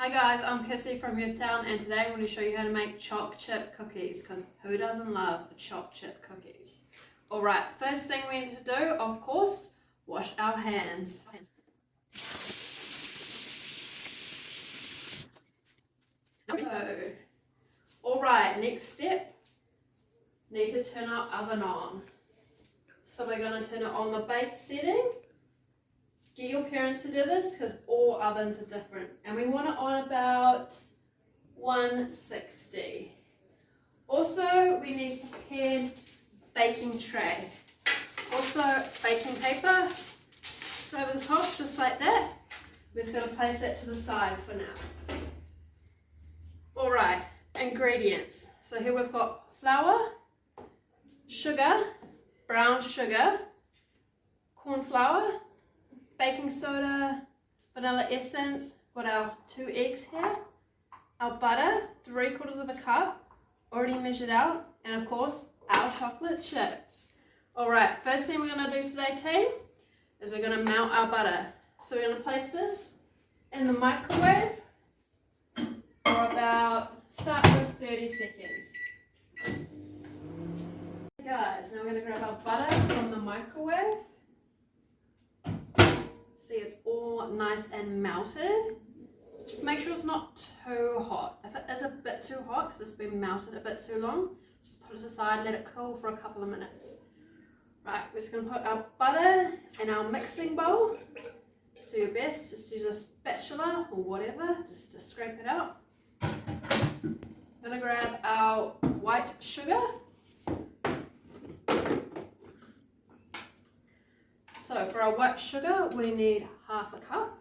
Hi guys, I'm Kirsty from Youthtown, and today I'm going to show you how to make choc chip cookies, because who doesn't love choc chip cookies? Alright, first thing we need to do, of course, wash our hands. Alright, next step, need to turn our oven on. So we're going to turn it on the bake setting. Get your parents to do this because all ovens are different, and we want it on about 160. Also, we need prepared baking tray. Also, baking paper. Just over the top, just like that. We're just going to place that to the side for now. Alright, ingredients. So here we've got flour, sugar, brown sugar, corn flour, baking soda, vanilla essence, got our 2 eggs here, our butter, 3/4 of a cup, already measured out, and of course, our chocolate chips. Alright, first thing we're going to do today, team, is we're going to melt our butter. So we're going to place this in the microwave for about, start with 30 seconds. Guys, now we're going to grab our butter from the microwave. See, it's all nice and melted. Just make sure it's not too hot. If it is a bit too hot because it's been melted a bit too long, just put it aside, let it cool for a couple of minutes. Right, we're just going to put our butter in our mixing bowl. Just do your best, just use a spatula or whatever, just to scrape it out. I'm going to grab our white sugar. So for our white sugar, we need 1/2 cup.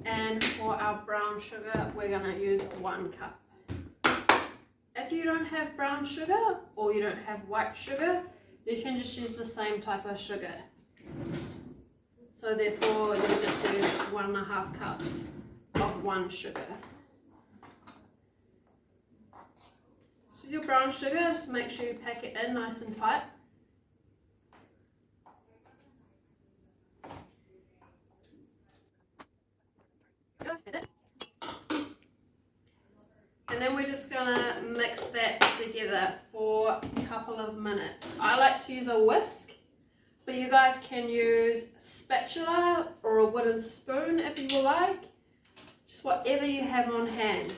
And for our brown sugar, we're going to use 1 cup. If you don't have brown sugar or you don't have white sugar, you can just use the same type of sugar. So therefore, you just use 1.5 cups of 1 sugar. So with your brown sugar, just make sure you pack it in nice and tight. And then we're just going to mix that together for a couple of minutes. I like to use a whisk, but you guys can use spatula or a wooden spoon if you would like. Just whatever you have on hand.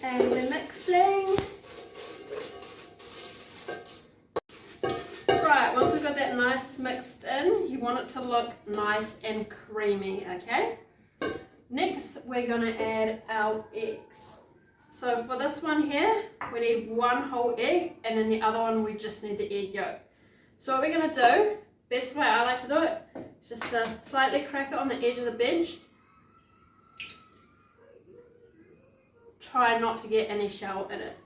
And we're mixing. Right, once we've got that nice mixed in, you want it to look nice and creamy, okay? Next, we're going to add our eggs. So for this one here, we need 1 whole egg, and then the other one we just need the egg yolk. So what we're going to do, best way I like to do it, is just to slightly crack it on the edge of the bench. Try not to get any shell in it.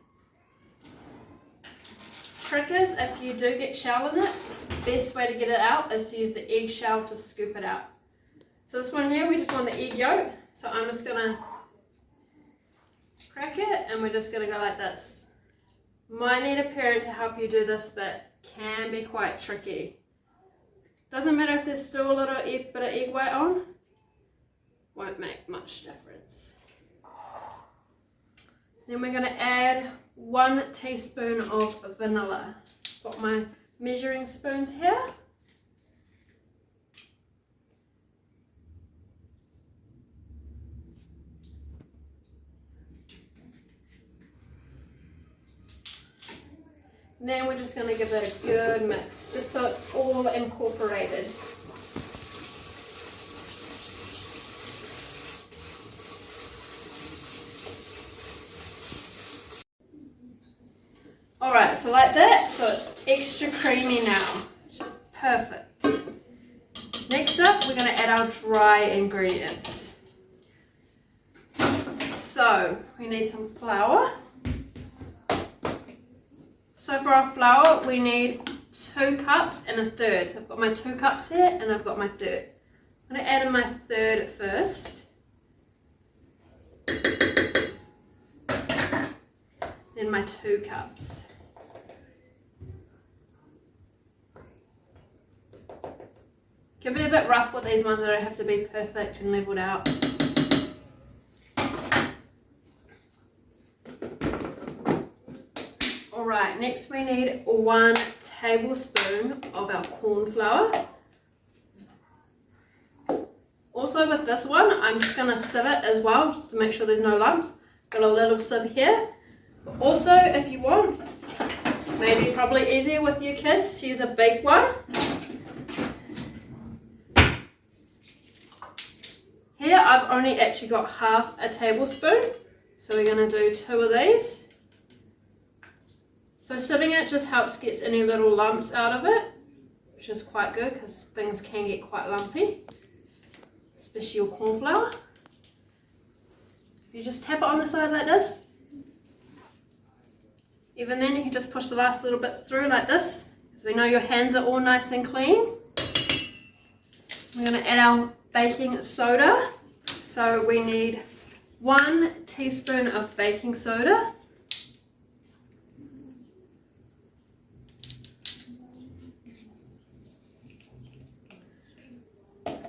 Trick is, if you do get shell in it, best way to get it out is to use the egg shell to scoop it out. So this one here, we just want the egg yolk. So I'm just going to crack it, and we're just going to go like this. Might need a parent to help you do this, but can be quite tricky. Doesn't matter if there's still a little bit of egg white on. Won't make much difference. Then we're going to add 1 teaspoon of vanilla. Got my measuring spoons here. And then we're just going to give it a good mix, just so it's all incorporated. Alright, so like that, so it's extra creamy now. Perfect. Next up, we're going to add our dry ingredients. So, we need some flour. So for our flour, we need 2 cups and 1/3. So I've got my 2 cups here, and I've got my 1/3. I'm going to add in my 1/3 first. Then my 2 cups. Can be a bit rough with these ones, they don't have to be perfect and leveled out. Alright, next we need 1 tablespoon of our corn flour. Also with this one, I'm just going to sieve it as well, just to make sure there's no lumps. Got a little sieve here. But also, if you want, maybe probably easier with your kids, use a big one. Here I've only actually got half a tablespoon, so we're going to do 2 of these. So sieving it just helps get any little lumps out of it, which is quite good because things can get quite lumpy, especially your corn flour. You just tap it on the side like this. Even then you can just push the last little bits through like this, so we know your hands are all nice and clean. We're going to add our baking soda. So we need 1 teaspoon of baking soda.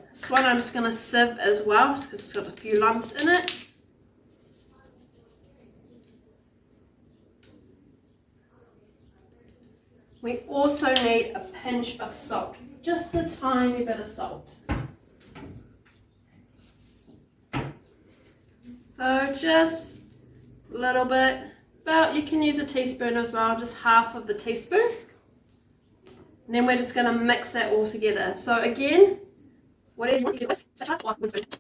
This one I'm just going to sieve as well, just because it's got a few lumps in it. We also need a pinch of salt, just a tiny bit of salt. So just a little bit, about, you can use a teaspoon as well, just half of the teaspoon. And then we're just going to mix that all together. So again, whatever you want to do with.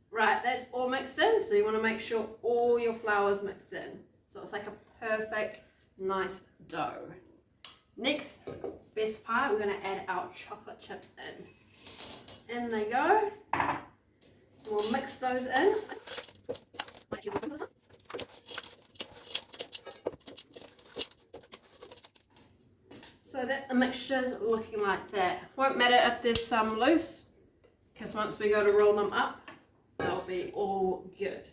Right, that's all mixed in, so you want to make sure all your flour is mixed in. So it's like a perfect, nice dough. Next, best part, we're going to add our chocolate chips in. In they go. We'll mix those in. So that the mixture's looking like that. Won't matter if there's some loose, because once we go to roll them up, they'll be all good.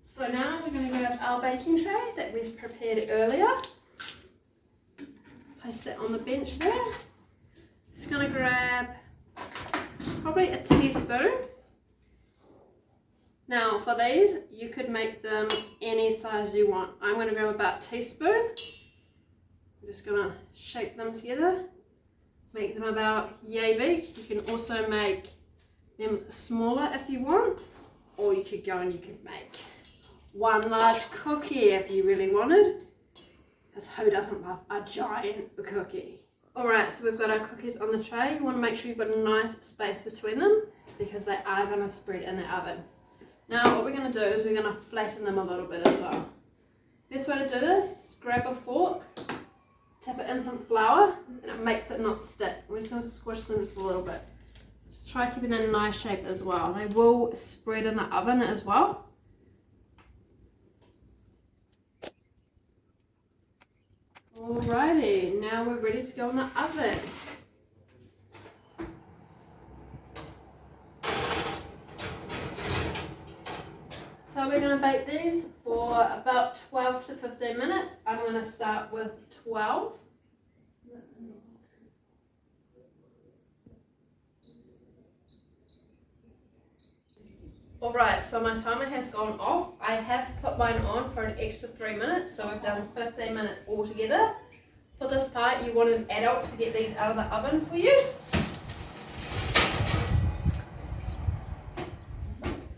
So now we're going to grab our baking tray that we've prepared earlier. Place that on the bench there. Just going to grab probably a teaspoon. Now for these, you could make them any size you want. I'm going to grab about a teaspoon. I'm just going to shake them together, make them about yay big. You can also make them smaller if you want, or you could go and you could make 1 large cookie if you really wanted, because who doesn't love a giant cookie? Alright, so we've got our cookies on the tray. You want to make sure you've got a nice space between them, because they are going to spread in the oven. Now what we're going to do is we're going to flatten them a little bit as well. Best way to do this is grab a fork, tap it in some flour, and it makes it not stick. We're just going to squish them just a little bit. Just try keeping it in a nice shape as well. They will spread in the oven as well. Alrighty, now we're ready to go in the oven. So we're going to bake these for about 12 to 15 minutes. I'm going to start with 12. Alright, so my timer has gone off. I have put mine on for an extra 3 minutes, so we've done 15 minutes altogether. For this part, you want an adult to get these out of the oven for you.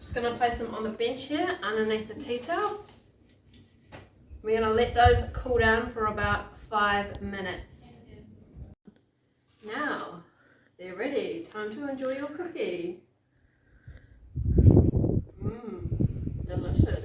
Just going to place them on the bench here underneath the tea towel. We're going to let those cool down for about 5 minutes. Now, they're ready. Time to enjoy your cookie. Delicious.